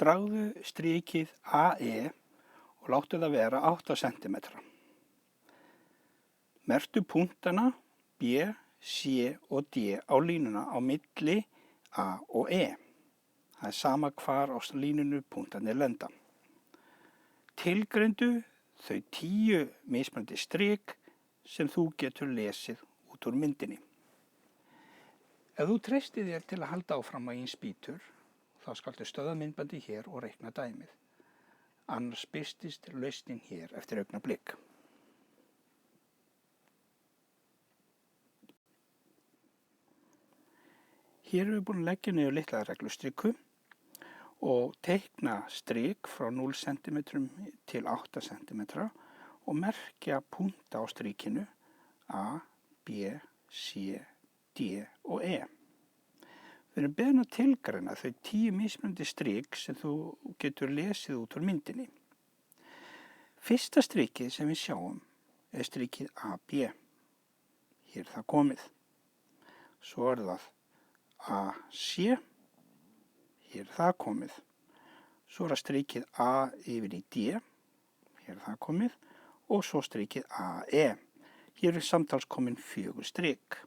Dragðu strikið AE og láttu það vera 8 cm. Merktu punktana B, C og D á línuna á milli A og E. Það er sama hvar á línunu punktarnir lenda. Tilgreindu þau 10 mismunandi strik sem þú getur lesið út úr myndinni. Ef þú treystir þér til að halda áfram á einn spýtur, þá skaltu stöðva myndbandið hér og reikna dæmið. Annars birtist lausnin hér eftir augnablik. Hér erum við búin að leggja niður litla reglustriku og teikna strik frá 0 cm til 8 cm og merkja punkta á strikinu A, B, C, D og E. Við erum beðin að tilgreina þau 10 mismunandi strik sem þú getur lesið út úr myndinni. Fyrsta strikið sem við sjáum er strikið AB. Hér er það komið. Svo er það AC. Hér er það komið. Svo er það strikið A yfir í D. Hér er það komið. Og svo strikið AE. Hér er samtals komin 4 strik.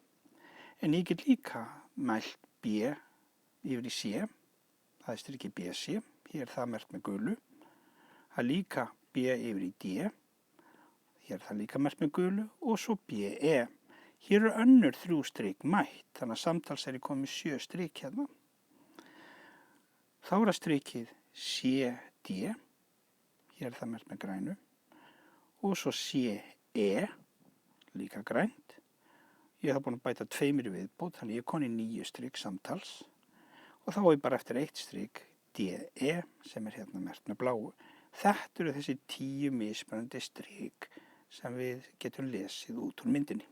En ég get líka mælt B yfir í C. Það er strikið BC. Hér er það merkt með gulu. Það er líka B yfir í D. Hér er það líka merkt með gulu. Og svo BE. Hér eru önnur 3 strik mætt. Þannig að samtals er ég komið 7 strik hérna. Þá er það strikið CD. Hér er það merkt með grænu. Og svo CE. Líka grænt. Ég hef búin að bæta 2 í viðbót, þannig ég er komin í 9 strik samtals. Og þá er ég bara eftir 1 strik DE sem er hérna merkt með bláu. Þetta eru þessi 10 mismunandi strik sem við getum lesið út úr myndinni.